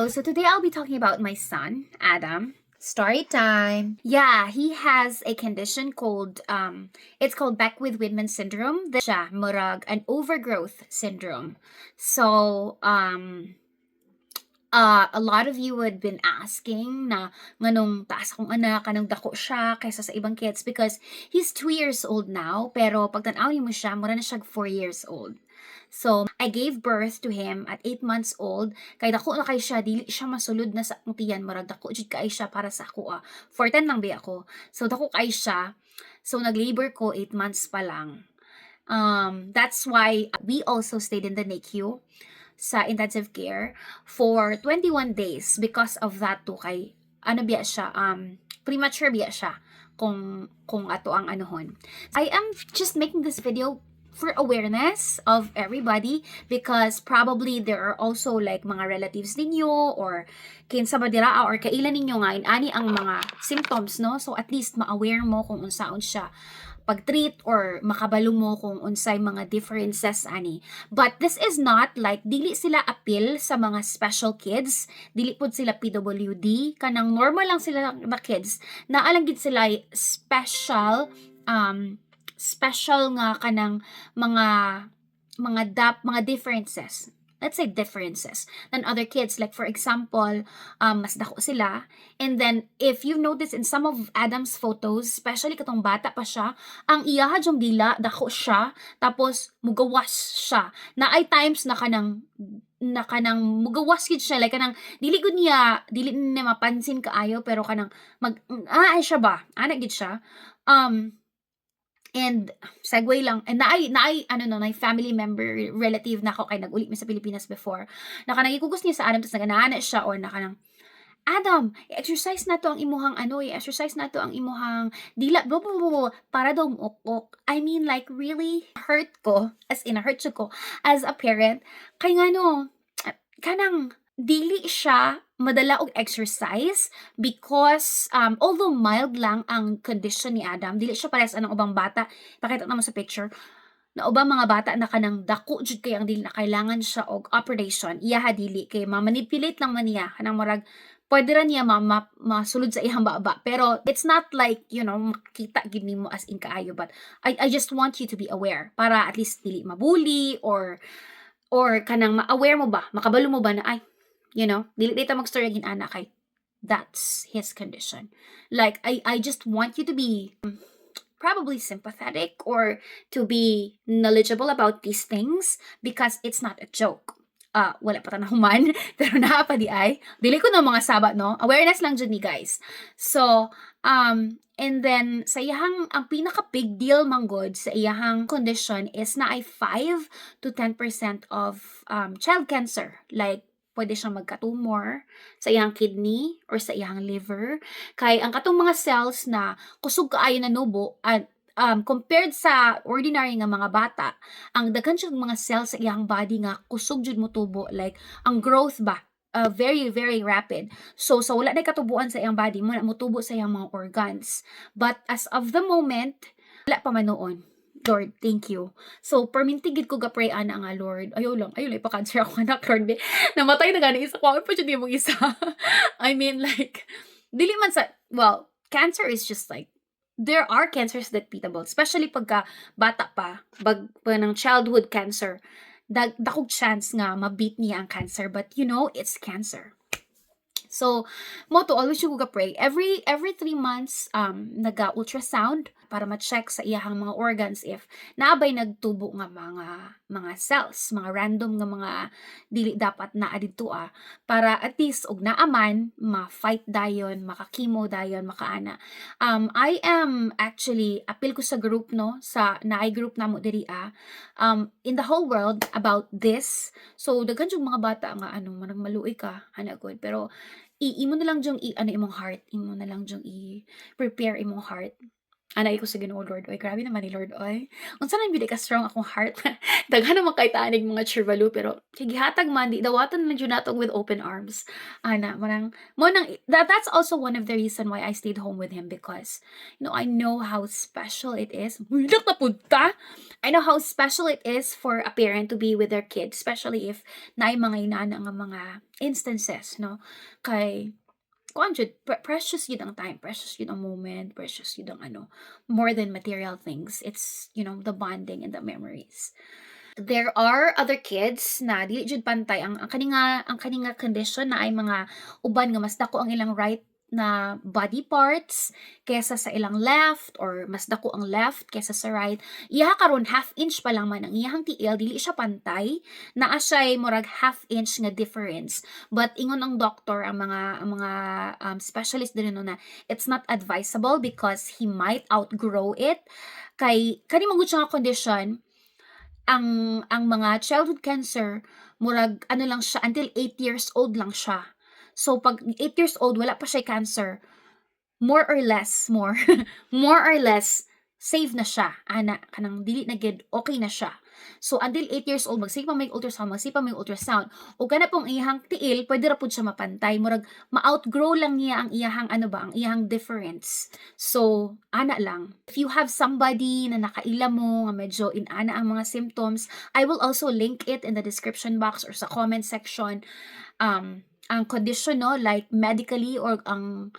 Hello, so today I'll be talking about my son, Adam. Story time. Yeah, he has a condition called it's called Beckwith-Whitman syndrome. Siya murag an overgrowth syndrome. So, a lot of you would been asking na nganong taas akong anak, kanang dako siya kaysa sa ibang kids because he's 2 years old now, pero pag tanaw mo siya, mura na siya 4 years old. So, I gave birth to him at 8 months old. Kay dako na kay siya, dili siya masulod na sa akong tiyan, marag dako jud kay siya para sa ako. 4'10" lang ba ako. So, dako kay siya. So, nag-labor ko 8 months pa lang. That's why we also stayed in the NICU sa intensive care for 21 days because of that too kay ano biya siya premature biya siya kung ato ang anuhon. I am just making this video for awareness of everybody because probably there are also like mga relatives ninyo or kinsa ba dira or kailan ninyo nga ani ang mga symptoms, no? So at least ma-aware mo kung unsaon siya pag-treat or makabalo mo kung unsay mga differences ani. But this is not like dili sila appeal sa mga special kids, dili pud sila PWD, kanang normal lang sila na kids. Naalang gid sila special nga kanang mga differences. Let's say differences than other kids. Like for example, mas dako sila. And then, if you notice in some of Adam's photos, especially katong bata pa siya, ang iyaha jong dila, dako siya, tapos mugawas siya. Na ay times na kanang mugawas gid siya, like kanang dili niya mapansin kaayo, pero kanang ay siya ba? Ana gid siya. And segue lang, and naay family member, relative na ako kay nag-uli mi sa Pilipinas before. Nakanagikugos niya sa Adam tapos naganana siya or nakanang Adam, i-exercise na to ang imuhang i-exercise na to ang imuhang dila para daw muok. I mean like really hurt ko, as in hurt ko as a parent. Kay ngano kanang dili siya madala og exercise because although mild lang ang condition ni Adam, dili siya parehas anang ubang bata. Pakita naman sa picture na ubang mga bata na kanang dako jud kay ang dili na kailangan siya og operation. Iya dili kay ma-manipulate lang man niya kanang murag pwede ra niya masulod sa iyang baba. Pero it's not like, makita gid nimo as in kaayo, but I just want you to be aware para at least dili mabully or kanang ma-aware mo ba, makabalo mo ba na ay dili data mag-story agin ana kay that's his condition. Like I just want you to be probably sympathetic or to be knowledgeable about these things because it's not a joke. Wala pa ta nahuman pero naa pa di ay dili ko na mga sabat, no, awareness lang jud ni guys. So and then sa iyahang ang pinaka big deal manggod sa iyahang condition is na ay 5 to 10% of child cancer, like pwede siyang magka-tumor sa iyang kidney or sa iyang liver. Kay ang katong mga cells na kusog kaayo na nubo at compared sa ordinary nga mga bata, ang daghan siya mga cells sa iyang body nga kusog jud mo tubo, like ang growth ba very very rapid. So sa wala na katubuan sa iyang body mo tubo sa iyang mga organs. But as of the moment, wala pa man noon. Lord, thank you. So, permintigid ko ga-pray ana nga, Lord. Ayaw lang, ipa-cancer ako anak, Lord. Namatay na gani isa ko. Pa dyan yung isa. I mean, like, dili man sa, well, cancer is just like, there are cancers that beatable, especially pagka bata pa, ng childhood cancer. Dakog chance nga ma-beat niya ang cancer, but it's cancer. So, mo to always yung pray every 3 months naga-ultrasound para ma-check sa iyahang mga organs if naabay nagtubo nga mga cells, mga random nga mga dili dapat naa didto para at least og naaman ma-fight dayon, maka-chemo dayon, makaana. I am actually appeal ko sa group, no, sa naay group namo diri in the whole world about this. So daghan yung mga bata nga manang maluoy ka ana good, pero imo na lang jung imong heart, imo na lang jung i-prepare imong heart. Anay ko sa Ginoo Lord oy, grabe naman ni Lord oy. Unsa man gyud ka strong akong heart. Daghan naman kay tanig mga chirvalu pero kay gihatag man di dawatan man jud nato with open arms. Ana mo nang that's also one of the reason why I stayed home with him because I know how special it is. Hulak na pud ta. I know how special it is for a parent to be with their kid, especially if naay mga inana nga mga instances, no? Kay kuan jud precious yun ang time, precious yun ang moment, precious yun ang more than material things. It's, the bonding and the memories. There are other kids na dili jud pantay ang kaninga condition na ay mga uban nga mas dako ang ilang right na body parts kaysa sa ilang left or mas dako ang left kaysa sa right. Iya karon half inch pa lang man ang iyahang tiil dili siya pantay, naa siya'y murag half inch nga difference. But ingon ang doctor ang mga specialist din no na it's not advisable because he might outgrow it. Kay kani man gud siya nga condition ang mga childhood cancer murag ano lang siya until 8 years old lang siya. So 'pag 8 years old wala pa siya cancer, more or less safe na siya ana kanang dili na gyud okay na siya. So until 8 years old magsipa may ultrasound ug kana pong iyahang tiil pwede ra pud siya mapantay murag ma-outgrow lang niya ang iyahang ang iyahang difference. So ana lang. If you have somebody na nakaila mo nga medyo inana ang mga symptoms, I will also link it in the description box or sa comment section. Ang condition no like medically or ang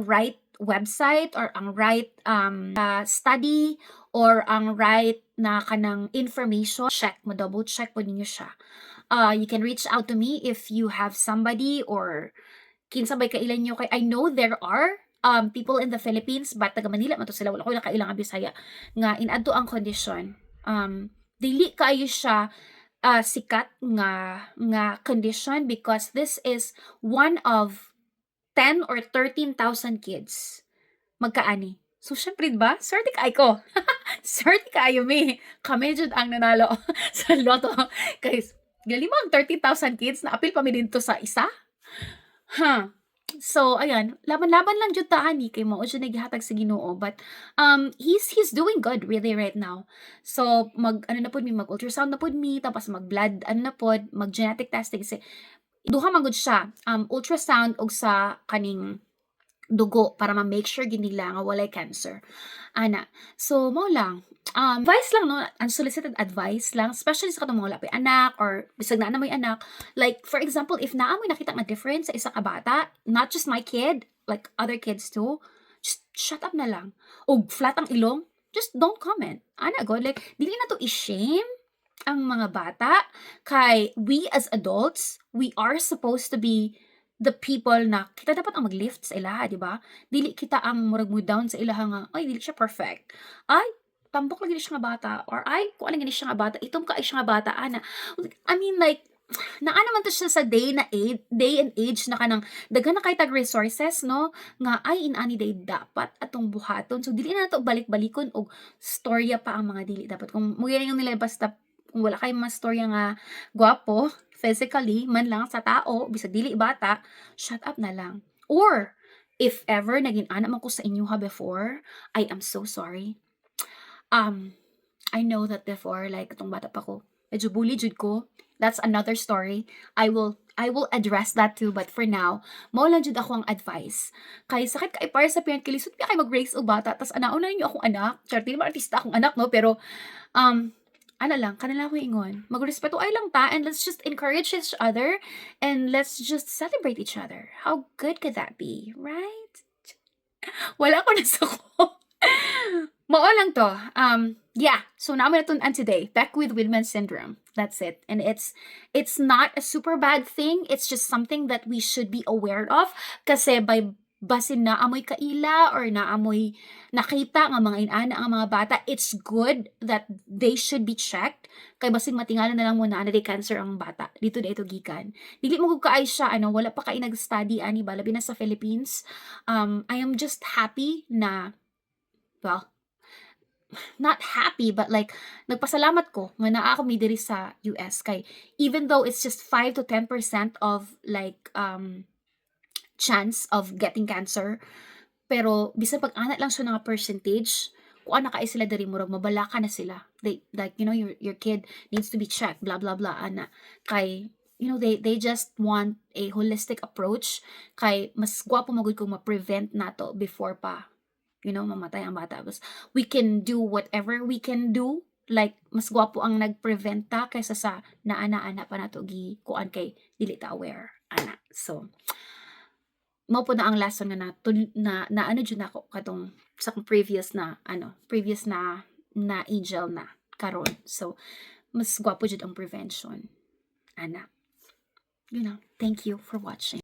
right website or ang right study or ang right na kanang information, check mo double check po ninyo siya. You can reach out to me if you have somebody or kinsa bay kailan nyo kay I know there are people in the Philippines but taga Manila man to sila wala ko lang kailang nga Bisaya nga inadto ang condition. Dili kaayo siya sikat nga condition because this is one of 10 or 13,000 kids magkaani. So syempre 'di ba, swerte kaayo ko. Swerte kaayo mi. Kami jud ang nanalo sa lotto. Kay galimang 13,000 kids na apil pa mi didto sa isa. So ayan, laban-laban lang jud ta ani kay mao jud naghatag sa Ginoo but he's doing good really right now. So mag-ano na pud mi mag-ultrasound na pud mi tapos mag-blood ano na pud mag-genetic testing kasi duha man gud siya ultrasound og sa kaning dugo para ma-make sure gid nila nga walay cancer. Ana. So mao lang. Advice lang no, unsolicited advice lang especially sa katong mga wala pay anak or bisag naa na mo'y anak. Like for example, if naa mo'y nakita nga difference sa isa ka bata, not just my kid, like other kids too, just shut up na lang. Og flat ang ilong, just don't comment. Ana god like dili na to i-shame ang mga bata kay we as adults, we are supposed to be the people na kita dapat ang mag-lift sa ilaha, di ba? Dili kita ang murag mo down sa ilaha nga, ay, dili siya perfect. Ay, tambok lagi siya nga bata. Or ay, kung ano gani siya nga bata, itom ka ay siya nga bata, ana. I mean, like, naa naman to siya sa day and age na kanang daghan na kay tag resources no nga ay inani day dapat atong buhaton so dili na to balik-balikon og storya pa ang mga dili dapat kung mo yung nila basta kung wala kay mga storya nga gwapo physically man lang sa tao bisag dili bata shut up na lang or if ever naging ana man ko sa inyo ha before I am so sorry. I know that before, like, itong bata pa ko, medyo bully jud ko. That's another story. I will address that too, but for now, mao lang jud ako ang advice. Kay sakit kay para sa parent kay lisod kay mag-raise og bata tas anaon na ninyo akong anak. Charti naman artista akong anak no, pero ano lang, kanila ko ingon. Magrespeto ay lang ta and let's just encourage each other and let's just celebrate each other. How good could that be, right? Wala ko na sa ko. Mao lang to. Yeah. So now na tun today. Beckwith-Wiedemann syndrome. That's it. And it's not a super bad thing. It's just something that we should be aware of. Kasi by basin na amoy kaila or na amoy nakita nga mga inana ang mga bata, it's good that they should be checked. Kay basin matingalan na lang muna na cancer ang bata. Dito na ito gikan. Dili mo kung kaay siya, wala pa kay nag-study ani ba labi na sa Philippines. I am just happy na well, not happy but like nagpasalamat ko nga naa ako mi diri sa US kay even though it's just 5 to 10% of like chance of getting cancer pero bisan pag ana lang siya nga percentage kuan na kay sila diri murag mabalaka na sila. They like your kid needs to be checked blah blah blah ana kay they just want a holistic approach kay mas gwapo magud kung ma-prevent nato before pa mamatay ang bata. Bas, we can do whatever we can do. Like, mas gwapo ang nag-prevent ta kaysa sa naana-ana pa nato gi kuan kay dili ta aware. Ana. So, mao po na ang lesson nga na ano jud nako katong sa akong previous na angel na karon. So, mas gwapo jud ang prevention. Ana. Thank you for watching.